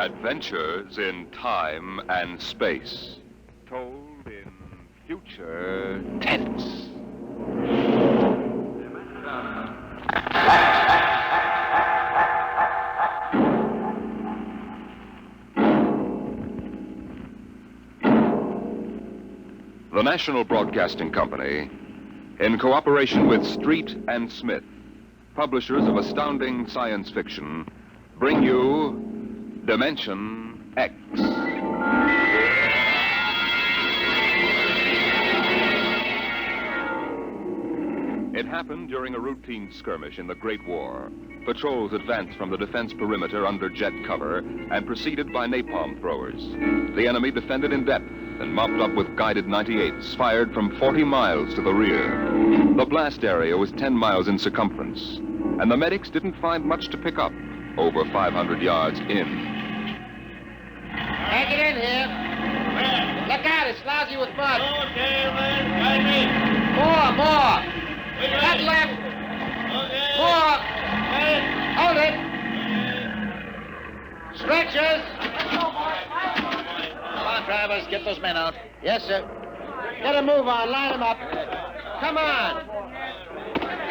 Adventures in time and space, told in future tense. The National Broadcasting Company, in cooperation with Street and Smith, publishers of astounding science fiction, bring you Dimension X. It happened during a routine skirmish in the Great War. Patrols advanced from the defense perimeter under jet cover and preceded by napalm throwers. The enemy defended in depth and mopped up with guided 98s fired from 40 miles to the rear. The blast area was 10 miles in circumference, and the medics didn't find much to pick up over 500 yards in. Take it in here. Where? Look out, it's lousy with mud. Okay, man, guide me. More. That left. Okay. More. Wait. Hold it. Stretchers. Come on, drivers, get those men out. Yes, sir. Get a move on, line them up. Come on.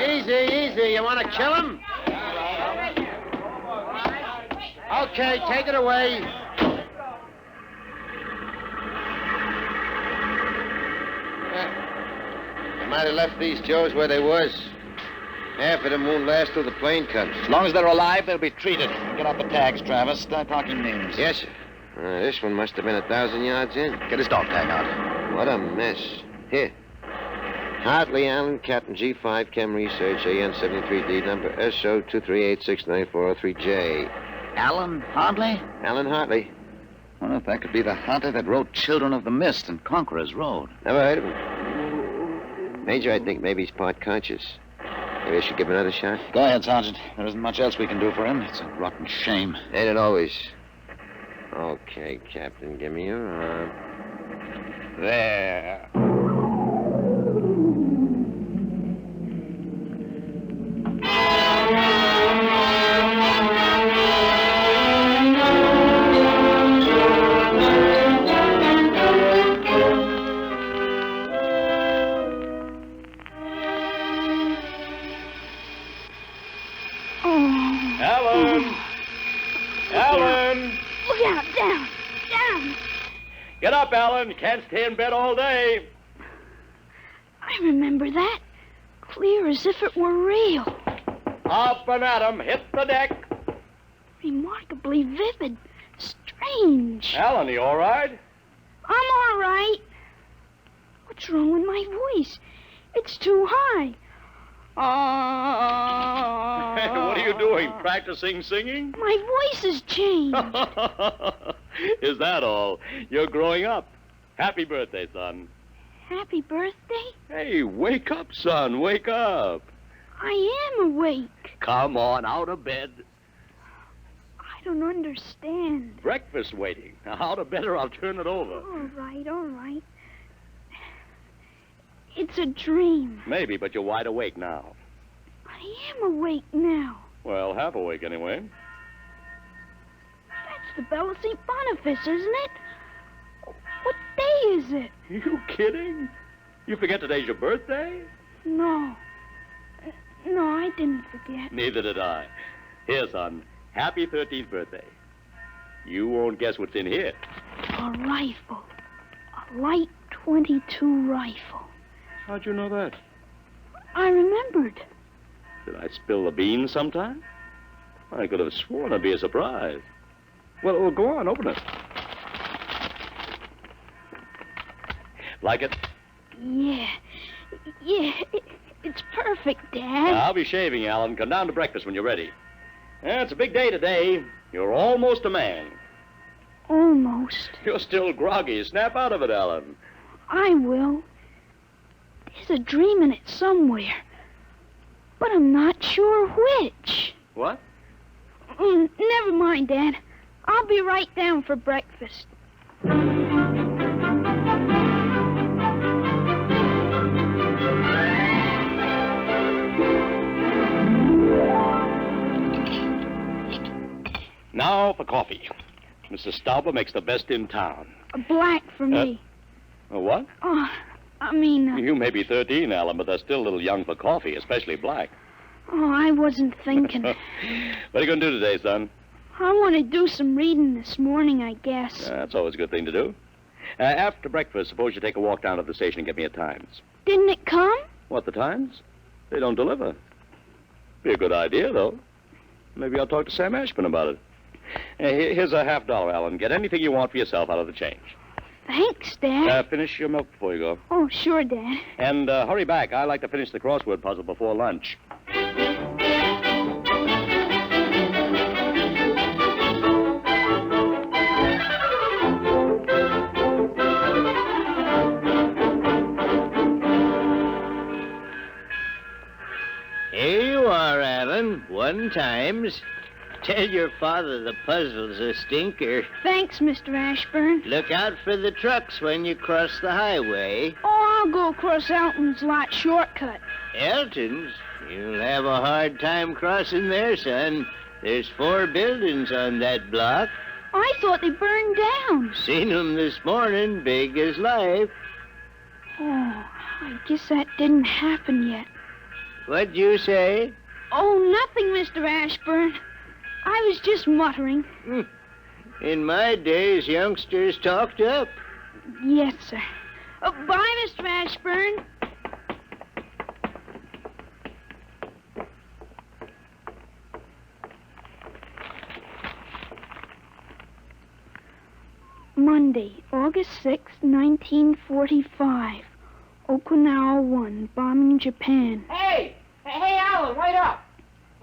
Easy. You want to kill him? Okay, take it away. They might have left these Joes where they was. Half of them won't last till the plane comes. As long as they're alive, they'll be treated. Get out the tags, Travis. Start talking names. Yes, sir. This one must have been 1,000 yards in. Get his dog tag out. What a mess. Here. Hartley Allen, Captain G5, Chem Research, AN73D, number SO238694003J. Alan Hartley? Alan Hartley. Wonder if that could be the hunter that wrote Children of the Mist and Conqueror's Road. Never heard of him. Major, I think maybe he's part conscious. Maybe I should give him another shot. Go ahead, Sergeant. There isn't much else we can do for him. It's a rotten shame. Ain't it always? Okay, Captain, give me your arm. There. Alan! Look out, down. Get up, Alan. You can't stay in bed all day. I remember that. Clear as if it were real. Up and at 'em. Hit the deck. Remarkably vivid. Strange. Alan, you all right? I'm all right. What's wrong with my voice? It's too high. What are you doing? Practicing singing? My voice has changed. Is that all? You're growing up. Happy birthday, son. Happy birthday? Hey, wake up, son. Wake up. I am awake. Come on, out of bed. I don't understand. Breakfast waiting. Now, out of bed or I'll turn it over. All right. It's a dream. Maybe, but you're wide awake now. I am awake now. Well, half awake anyway. That's the Bell of St. Boniface, isn't it? What day is it? You kidding? You forget today's your birthday? No, I didn't forget. Neither did I. Here, son. Happy 13th birthday. You won't guess what's in here. A rifle. A light .22 rifle. How'd you know that? I remembered. Did I spill the beans sometime? I could have sworn it'd be a surprise. Well, go on, open it. Like it? Yeah, it's perfect, Dad. I'll be shaving, Alan. Come down to breakfast when you're ready. It's a big day today. You're almost a man. Almost. You're still groggy. Snap out of it, Alan. I will. There's a dream in it somewhere. But I'm not sure which. What? Never mind, Dad. I'll be right down for breakfast. Now for coffee. Mrs. Stauber makes the best in town. A black for me. What? Oh, I mean... You may be 13, Alan, but that's still a little young for coffee, especially black. Oh, I wasn't thinking. What are you going to do today, son? I want to do some reading this morning, I guess. That's always a good thing to do. After breakfast, suppose you take a walk down to the station and get me a Times. Didn't it come? What, the Times? They don't deliver. Be a good idea, though. Maybe I'll talk to Sam Ashburn about it. Here's a $50, Alan. Get anything you want for yourself out of the change. Thanks, Dad. Finish your milk before you go. Oh, sure, Dad. And hurry back. I like to finish the crossword puzzle before lunch. Here you are, Alan. 1 times. Tell your father the puzzle's a stinker. Thanks, Mr. Ashburn. Look out for the trucks when you cross the highway. Oh, I'll go across Elton's lot shortcut. Elton's? You'll have a hard time crossing there, son. There's 4 buildings on that block. I thought they burned down. Seen 'em this morning, big as life. Oh, I guess that didn't happen yet. What'd you say? Oh, nothing, Mr. Ashburn. I was just muttering. In my days, youngsters talked up. Yes, sir. Bye, Mr. Ashburn. Monday, August 6, 1945. Okinawa 1, bombing Japan. Hey, Alan, wait up.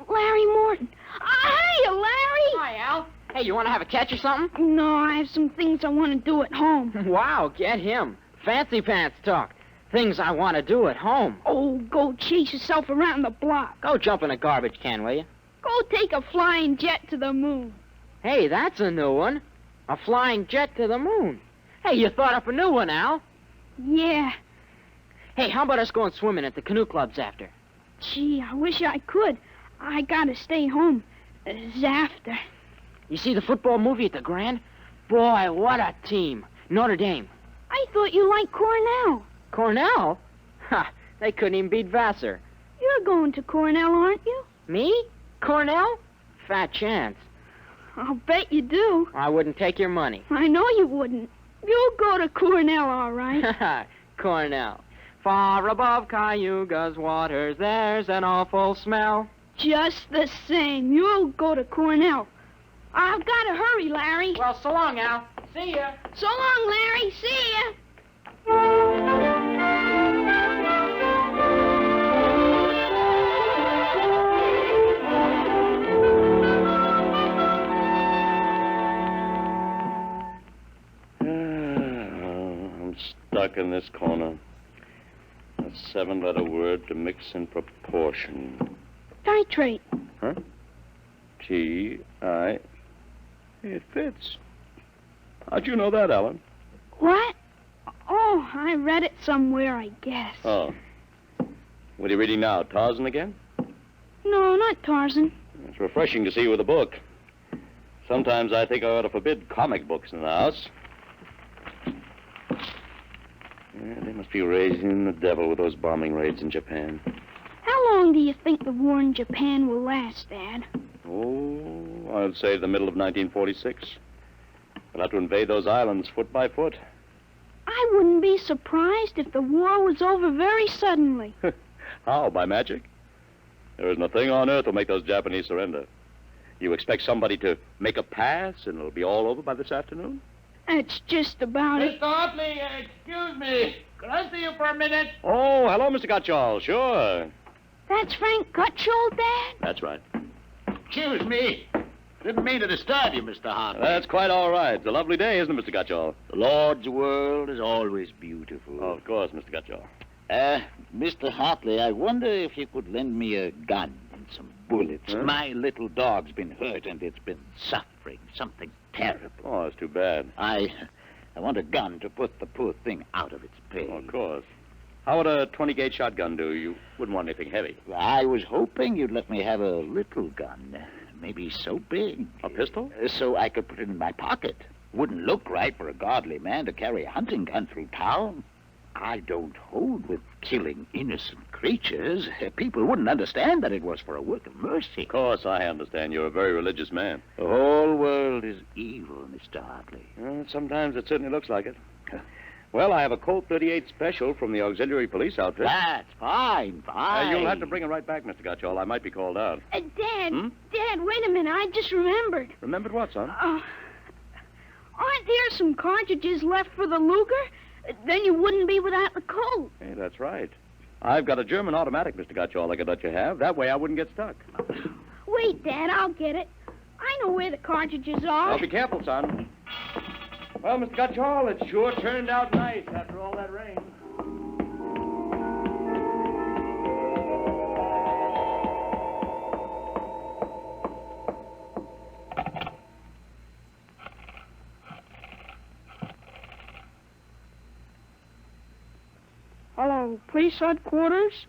Larry Morton. Hiya, Larry. Hi, Al. Hey, you want to have a catch or something? No, I have some things I want to do at home. Wow, get him. Fancy pants talk. Things I want to do at home. Oh, go chase yourself around the block. Go jump in a garbage can, will you? Go take a flying jet to the moon. Hey, that's a new one. A flying jet to the moon. Hey, you thought up a new one, Al. Yeah. Hey, how about us going swimming at the canoe clubs after? Gee, I wish I could. I gotta stay home. After. You see the football movie at the Grand? Boy, what a team. Notre Dame. I thought you liked Cornell. Cornell? Ha, they couldn't even beat Vassar. You're going to Cornell, aren't you? Me? Cornell? Fat chance. I'll bet you do. I wouldn't take your money. I know you wouldn't. You'll go to Cornell, all right. Cornell. Far above Cayuga's waters, there's an awful smell. Just the same, you'll go to Cornell. I've got to hurry, Larry. Well, so long, Al. See ya. So long, Larry. See ya. I'm stuck in this corner. A 7-letter word to mix in proportion. Titrate. Huh? T-I... It fits. How'd you know that, Alan? What? Oh, I read it somewhere, I guess. Oh. What are you reading now, Tarzan again? No, not Tarzan. It's refreshing to see you with a book. Sometimes I think I ought to forbid comic books in the house. Yeah, they must be raising the devil with those bombing raids in Japan. How long do you think the war in Japan will last, Dad? Oh, I'd say the middle of 1946. We'll have to invade those islands foot by foot. I wouldn't be surprised if the war was over very suddenly. How, by magic? There isn't a thing on earth will make those Japanese surrender. You expect somebody to make a pass and it'll be all over by this afternoon? That's just about it. Mr. Hartley, excuse me. Could I see you for a minute? Oh, hello, Mr. Gutchall. Sure. That's Frank Gutchall, Dad? That's right. Excuse me. Didn't mean to disturb you, Mr. Hartley. That's quite all right. It's a lovely day, isn't it, Mr. Gutchall? The Lord's world is always beautiful. Oh, of course, Mr. Gutchall. Mr. Hartley, I wonder if you could lend me a gun and some bullets. Huh? My little dog's been hurt and it's been suffering. Something terrible. Oh, that's too bad. I want a gun to put the poor thing out of its pain. Oh, of course. How would a 20-gauge shotgun do? You wouldn't want anything heavy. I was hoping you'd let me have a little gun. maybe so big. A pistol? So I could put it in my pocket. Wouldn't look right for a godly man to carry a hunting gun through town. I don't hold with killing innocent creatures. People wouldn't understand that it was for a work of mercy. Of course, I understand. You're a very religious man. The whole world is evil, Mr. Hartley. Well, sometimes it certainly looks like it. Well, I have a Colt 38 special from the auxiliary police outfit. That's fine. You'll have to bring it right back, Mr. Gutchall. I might be called out. Dad, Dad, wait a minute. I just remembered. Remembered what, son? Aren't there some cartridges left for the Luger? Then you wouldn't be without the Colt. Hey, that's right. I've got a German automatic, Mr. Gutchall, I could let you have. That way I wouldn't get stuck. Wait, Dad, I'll get it. I know where the cartridges are. Well, be careful, son. Well, Mr. Gutchall, it sure turned out nice after all that rain. Hello, police headquarters.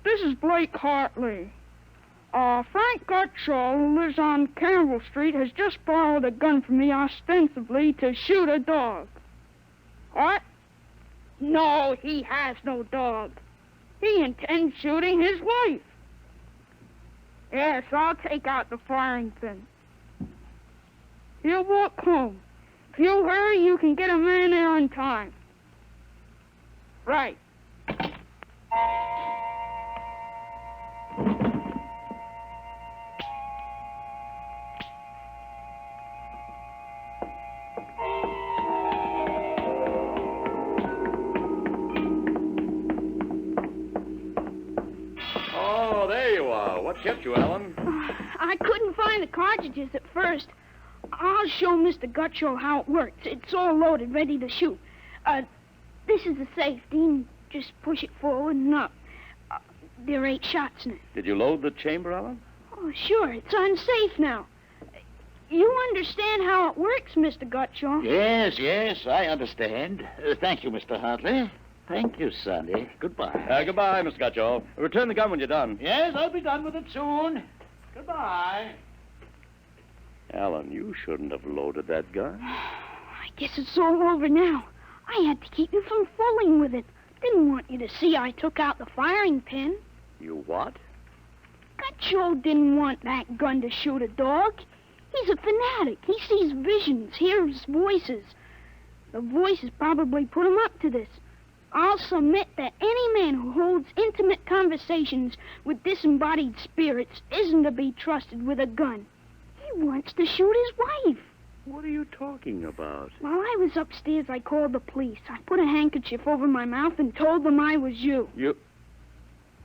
This is Blake Hartley. Frank Gutchall, who lives on Campbell Street, has just borrowed a gun from me ostensibly to shoot a dog. What? No, he has no dog. He intends shooting his wife. Yes, I'll take out the firing pin. He'll walk home. If you hurry, you can get him in there on time. Right. Oh, there you are. What kept you, Alan? I couldn't find the cartridges at first. I'll show Mr. Gutchall how it works. It's all loaded, ready to shoot. This is the safety, and just push it forward and up. There are 8 shots in it. Did you load the chamber, Alan? Oh, sure. It's unsafe now. You understand how it works, Mr. Gutchall? Yes, I understand. Thank you, Mr. Hartley. Thank you, Sonny. Goodbye. Goodbye, Mr. Gutchall. Return the gun when you're done. Yes, I'll be done with it soon. Goodbye. Alan, you shouldn't have loaded that gun. I guess it's all over now. I had to keep you from fooling with it. Didn't want you to see I took out the firing pin. You what? Gutchall didn't want that gun to shoot a dog. He's a fanatic. He sees visions, hears voices. The voices probably put him up to this. I'll submit that any man who holds intimate conversations with disembodied spirits isn't to be trusted with a gun. He wants to shoot his wife. What are you talking about? While I was upstairs, I called the police. I put a handkerchief over my mouth and told them I was you.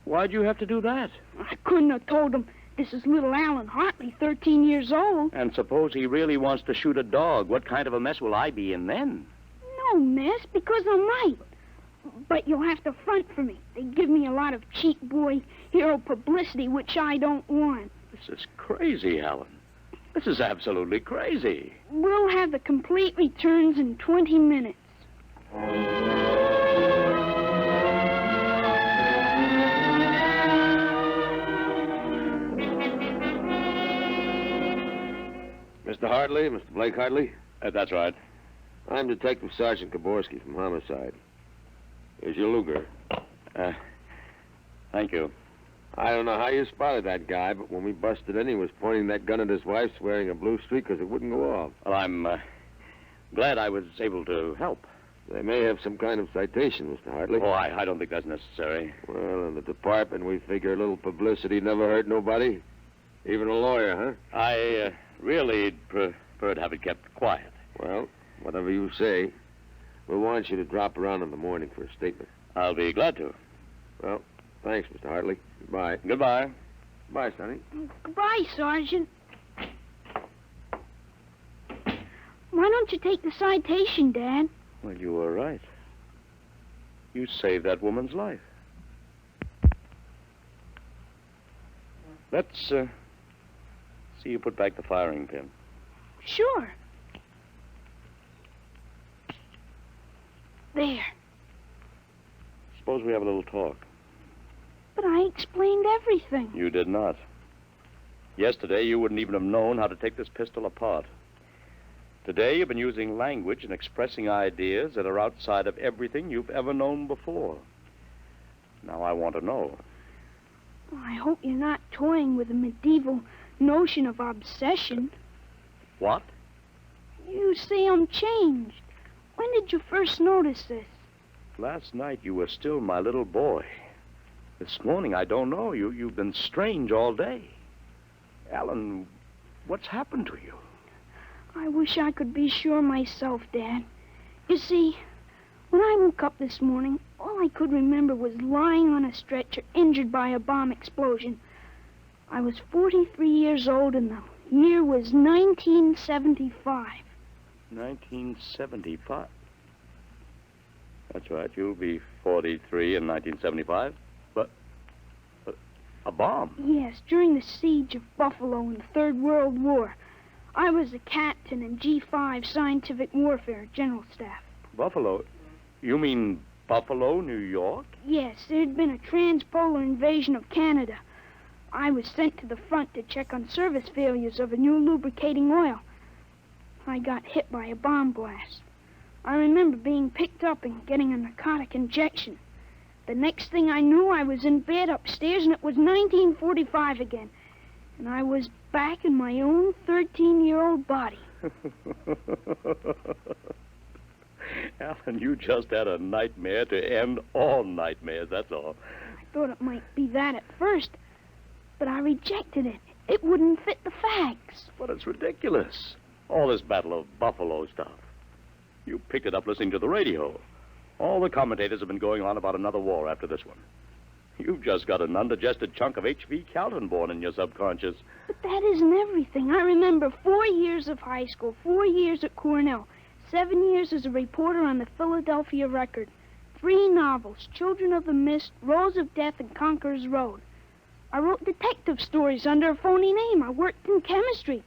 Why'd you have to do that? I couldn't have told them this is little Alan Hartley, 13 years old. And suppose he really wants to shoot a dog. What kind of a mess will I be in then? No mess, because I'm right. But you'll have to front for me. They give me a lot of cheap boy hero publicity, which I don't want. This is crazy, Alan. This is absolutely crazy. We'll have the complete returns in 20 minutes. Mr. Hartley, Mr. Blake Hartley? That's right. I'm Detective Sergeant Kaborski from Homicide. Here's your Luger. Thank you. I don't know how you spotted that guy, but when we busted in, he was pointing that gun at his wife, wearing a blue streak because it wouldn't go off. Well, I'm glad I was able to help. They may have some kind of citation, Mr. Hartley. Oh, I don't think that's necessary. Well, in the department, we figure a little publicity never hurt nobody. Even a lawyer, huh? I really prefer to have it kept quiet. Well, whatever you say. We'll want you to drop around in the morning for a statement. I'll be glad to. Well, thanks, Mr. Hartley. Goodbye. Goodbye. Bye, Sonny. Goodbye, Sergeant. Why don't you take the citation, Dad? Well, you were right. You saved that woman's life. Let's see you put back the firing pin. Sure. There. Suppose we have a little talk. But I explained everything. You did not. Yesterday, you wouldn't even have known how to take this pistol apart. Today, you've been using language and expressing ideas that are outside of everything you've ever known before. Now I want to know. I hope you're not toying with a medieval notion of obsession. What? You say I'm changed. When did you first notice this? Last night, you were still my little boy. This morning, I don't know. You've been strange all day. Alan, what's happened to you? I wish I could be sure myself, Dad. You see, when I woke up this morning, all I could remember was lying on a stretcher injured by a bomb explosion. I was 43 years old and the year was 1975. 1975? That's right, you'll be 43 in 1975. But a bomb? Yes, during the siege of Buffalo in the Third World War. I was a captain in G5 Scientific Warfare General Staff. Buffalo? You mean Buffalo, New York? Yes, there had been a transpolar invasion of Canada. I was sent to the front to check on service failures of a new lubricating oil. I got hit by a bomb blast. I remember being picked up and getting a narcotic injection. The next thing I knew, I was in bed upstairs, and it was 1945 again. And I was back in my own 13-year-old body. Alan, you just had a nightmare to end all nightmares, that's all. I thought it might be that at first, but I rejected it. It wouldn't fit the facts. But it's ridiculous. All this Battle of Buffalo stuff. You picked it up listening to the radio. All the commentators have been going on about another war after this one. You've just got an undigested chunk of H.V. Calton born in your subconscious. But that isn't everything. I remember 4 years of high school, 4 years at Cornell, 7 years as a reporter on the Philadelphia Record, 3 novels, Children of the Mist, Rose of Death, and Conqueror's Road. I wrote detective stories under a phony name. I worked in chemistry.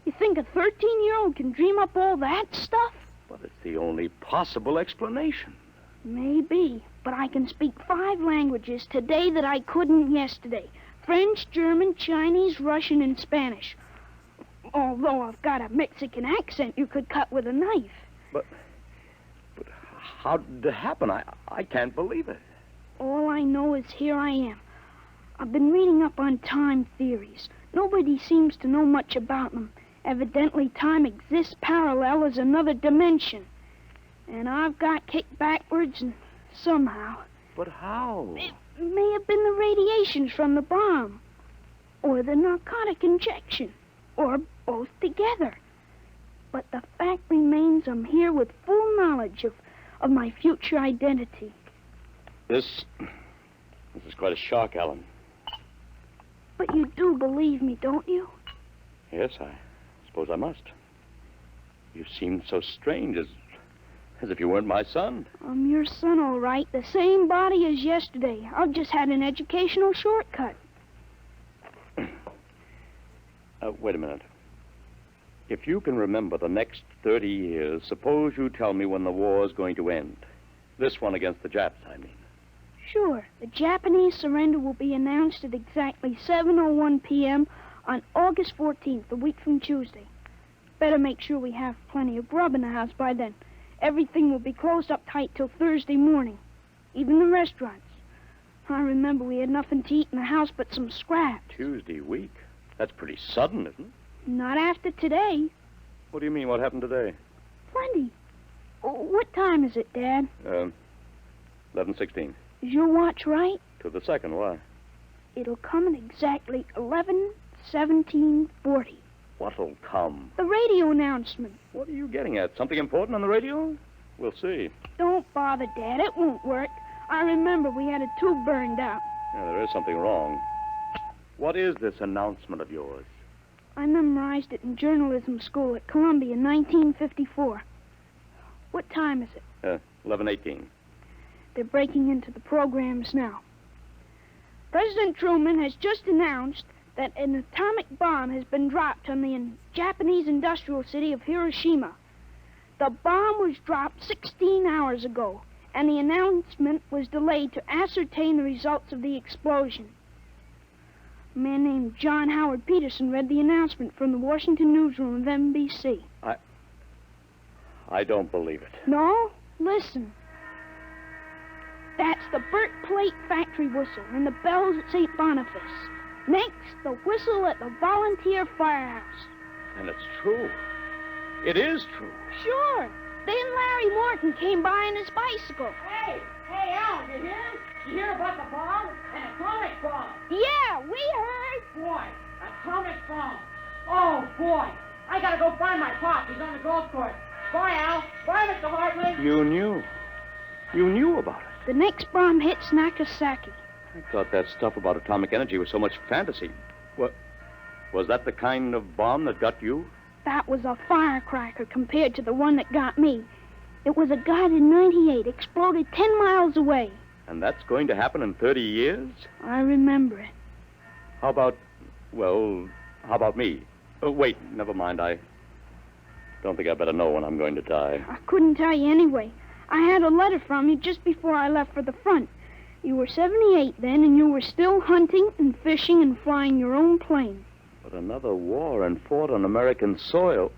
You think a 13-year-old can dream up all that stuff? But it's the only possible explanation. Maybe, but I can speak 5 languages today that I couldn't yesterday. French, German, Chinese, Russian, and Spanish. Although I've got a Mexican accent you could cut with a knife. But how did it happen? I can't believe it. All I know is here I am. I've been reading up on time theories. Nobody seems to know much about them. Evidently, time exists parallel as another dimension. And I've got kicked backwards and somehow... But how? It may have been the radiations from the bomb. Or the narcotic injection. Or both together. But the fact remains I'm here with full knowledge of my future identity. This is quite a shock, Alan. But you do believe me, don't you? Yes, I suppose I must. You seem so strange, as if you weren't my son. I'm your son, all right. The same body as yesterday. I've just had an educational shortcut. Wait a minute. If you can remember the next 30 years, suppose you tell me when the war is going to end. This one against the Japs, I mean. Sure. The Japanese surrender will be announced at exactly 7:01 p.m. on August 14th, a week from Tuesday. Better make sure we have plenty of grub in the house by then. Everything will be closed up tight till Thursday morning. Even the restaurants. I remember we had nothing to eat in the house but some scraps. Tuesday week? That's pretty sudden, isn't it? Not after today. What do you mean, what happened today? Plenty. Oh, what time is it, Dad? 11:16. Is your watch right? To the second, why? It'll come at exactly 11:17:40. What'll come? The radio announcement. What are you getting at? Something important on the radio? We'll see. Don't bother, Dad. It won't work. I remember we had a tube burned out. Yeah, there is something wrong. What is this announcement of yours? I memorized it in journalism school at Columbia in 1954. What time is it? 11:18. They're breaking into the programs now. President Truman has just announced that an atomic bomb has been dropped on the Japanese industrial city of Hiroshima. The bomb was dropped 16 hours ago, and the announcement was delayed to ascertain the results of the explosion. A man named John Howard Peterson read the announcement from the Washington newsroom of NBC. I don't believe it. No? Listen. That's the Burt Plate factory whistle and the bells at St. Boniface. Next, the whistle at the volunteer firehouse. And it's true. It is true. Sure. Then Larry Morton came by on his bicycle. Hey, Al, you hear? You hear about the bomb? An atomic bomb. Yeah, we heard. Boy, atomic bomb. Oh, boy. I gotta go find my pop. He's on the golf course. Bye, Al. Bye, Mr. Hartley. You knew. You knew about it. The next bomb hits Nagasaki. I thought that stuff about atomic energy was so much fantasy. What? Was that the kind of bomb that got you? That was a firecracker compared to the one that got me. It was a guided 98, exploded 10 miles away. And that's going to happen in 30 years? I remember it. How about me? Wait, never mind. I don't think I better know when I'm going to die. I couldn't tell you anyway. I had a letter from you just before I left for the front. You were 78 then, and you were still hunting and fishing and flying your own plane. But another war and fought on American soil.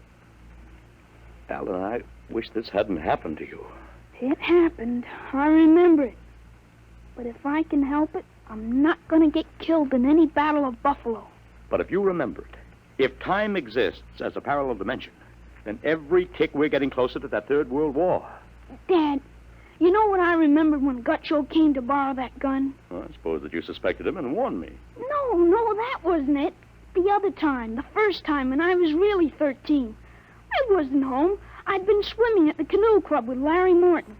Alan, I wish this hadn't happened to you. It happened. I remember it. But if I can help it, I'm not going to get killed in any battle of Buffalo. But if you remember it, if time exists as a parallel dimension, then every tick we're getting closer to that Third World War. Dad, you know what I remembered when Gutcho came to borrow that gun? Well, I suppose that you suspected him and warned me. No, that wasn't it. The other time, the first time, when I was really 13. I wasn't home. I'd been swimming at the canoe club with Larry Morton.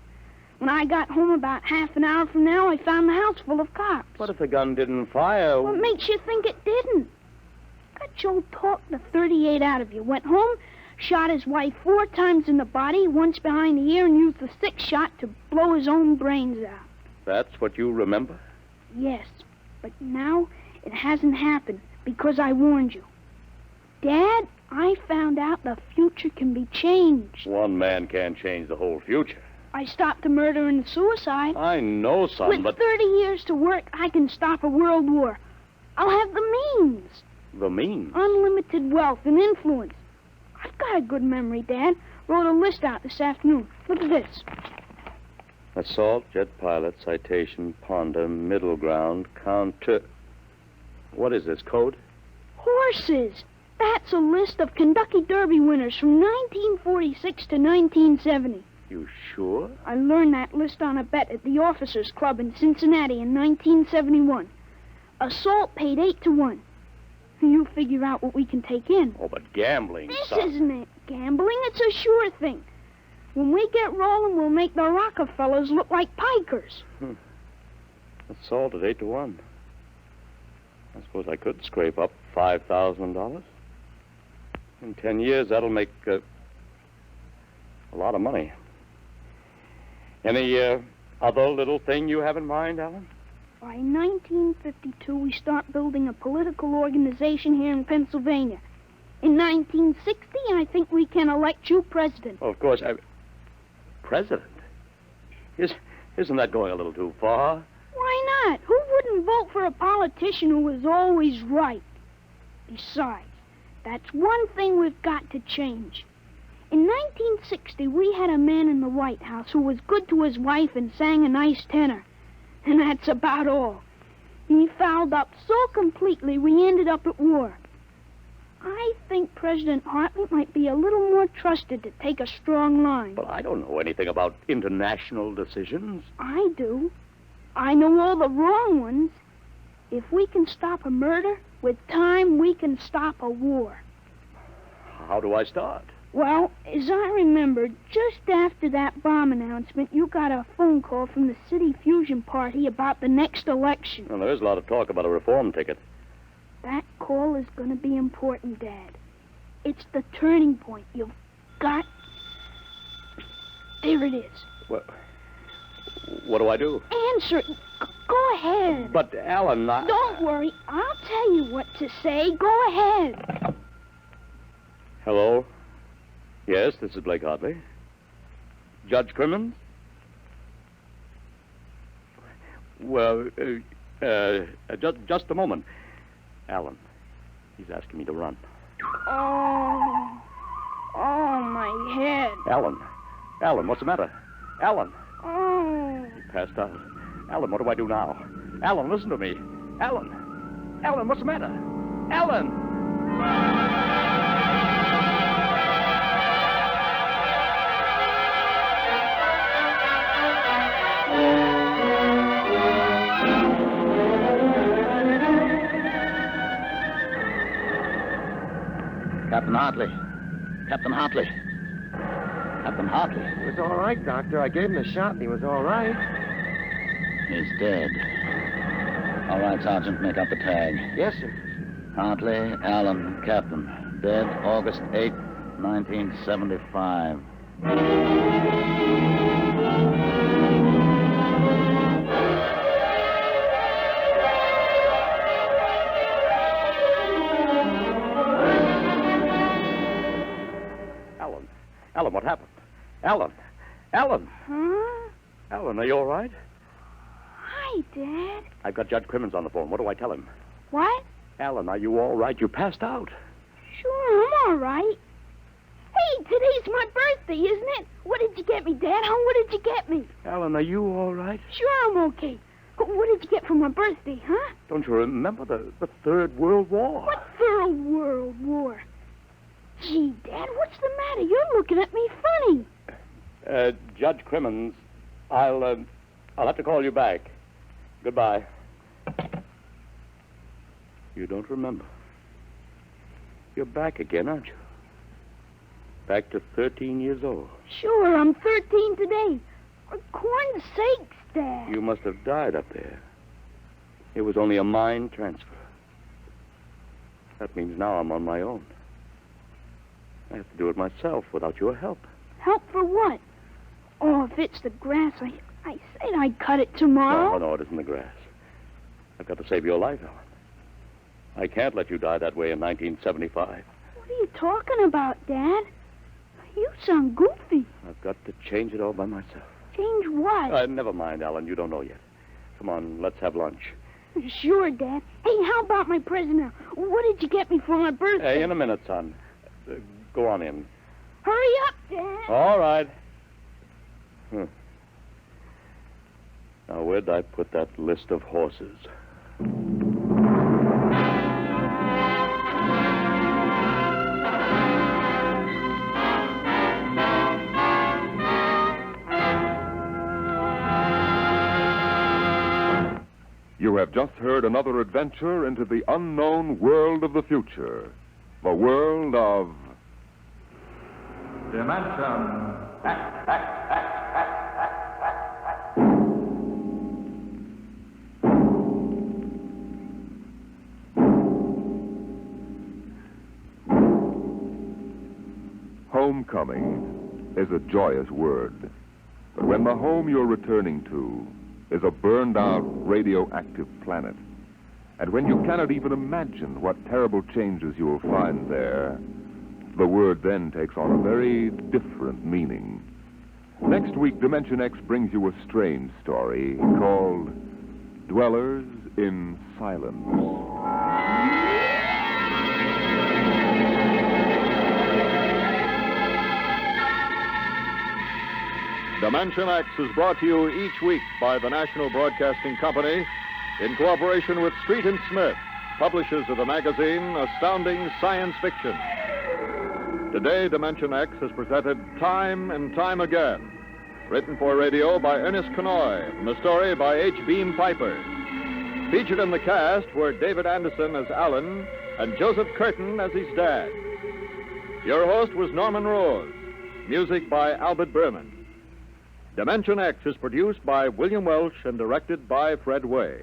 When I got home about half an hour from now, I found the house full of cops. But if the gun didn't fire... What makes you think it didn't? Gutcho talked the 38 out of you, went home, shot his wife 4 times in the body, once behind the ear, and used the 6th shot to blow his own brains out. That's what you remember? Yes, but now it hasn't happened because I warned you. Dad, I found out the future can be changed. One man can't change the whole future. I stopped the murder and the suicide. I know, son, With but... 30 years to work, I can stop a world war. I'll have the means. The means? Unlimited wealth and influence. I've got a good memory, Dad. Wrote a list out this afternoon. Look at this. Assault, jet pilot, citation, ponder, middle ground, counter... What is this, code? Horses. That's a list of Kentucky Derby winners from 1946 to 1970. You sure? I learned that list on a bet at the Officers Club in Cincinnati in 1971. Assault paid 8-1. You figure out what we can take in. Oh, but gambling, This son. isn't it. Gambling, it's a sure thing. When we get rolling, we'll make the Rockefellers look like pikers. Assault at 8-1. I suppose I could scrape up $5,000. In 10 years, that'll make a lot of money. Any other little thing you have in mind, Alan? By 1952, we start building a political organization here in Pennsylvania. In 1960, I think we can elect you president. Oh, of course. President? Isn't that going a little too far? Why not? Who wouldn't vote for a politician who was always right? Besides, that's one thing we've got to change. In 1960, we had a man in the White House who was good to his wife and sang a nice tenor. And that's about all. He fouled up so completely we ended up at war. I think President Hartley might be a little more trusted to take a strong line. But I don't know anything about international decisions. I do. I know all the wrong ones. If we can stop a murder, with time we can stop a war. How do I start? Well, as I remember, just after that bomb announcement, you got a phone call from the City Fusion Party about the next election. Well, there is a lot of talk about a reform ticket. That call is going to be important, Dad. It's the turning point. You've got... There it is. What do I do? Answer it. Go ahead. But, Alan, Don't worry. I'll tell you what to say. Go ahead. Hello? Yes, this is Blake Hartley. Judge Crimmins? Well, just a moment. Alan. He's asking me to run. Oh, my head. Alan, what's the matter? Alan. Oh. He passed out. Alan, what do I do now? Alan, listen to me. Alan, what's the matter? Alan! Captain Hartley. Captain Hartley. He was all right, Doctor. I gave him a shot, and he was all right. He's dead. All right, Sergeant, make up the tag. Yes, sir. Hartley, Allen, Captain. Dead August 8, 1975. Alan, what happened? Alan! Huh? Alan, are you all right? Hi, Dad. I've got Judge Crimmins on the phone. What do I tell him? What? Alan, are you all right? You passed out. Sure, I'm all right. Hey, today's my birthday, isn't it? What did you get me, Dad? What did you get me? Alan, are you all right? Sure, I'm okay. What did you get for my birthday, huh? Don't you remember the Third World War? What Third World War? Gee, Dad, what's the matter? You're looking at me funny. Judge Crimmins, I'll have to call you back. Goodbye. You don't remember. You're back again, aren't you? Back to 13 years old. Sure, I'm 13 today. For corn's sakes, Dad. You must have died up there. It was only a mind transfer. That means now I'm on my own. I have to do it myself without your help. Help for what? Oh, if it's the grass, I said I'd cut it tomorrow. No, it isn't the grass. I've got to save your life, Alan. I can't let you die that way in 1975. What are you talking about, Dad? You sound goofy. I've got to change it all by myself. Change what? Never mind, Alan. You don't know yet. Come on, let's have lunch. Sure, Dad. Hey, how about my present now? What did you get me for my birthday? Hey, in a minute, son. Go on in. Hurry up, Dad. All right. Now, where'd I put that list of horses? You have just heard another adventure into the unknown world of the future. The world of... Dimension Homecoming is a joyous word. But when the home you're returning to is a burned-out radioactive planet, and when you cannot even imagine what terrible changes you will find there, the word then takes on a very different meaning. Next week, Dimension X brings you a strange story called Dwellers in Silence. Dimension X is brought to you each week by the National Broadcasting Company in cooperation with Street and Smith, publishers of the magazine Astounding Science Fiction. Today, Dimension X has presented Time and Time Again, written for radio by Ernest Kinoy, and the story by H. Beam Piper. Featured in the cast were David Anderson as Alan and Joseph Curtin as his dad. Your host was Norman Rose. Music by Albert Berman. Dimension X is produced by William Welch and directed by Fred Way.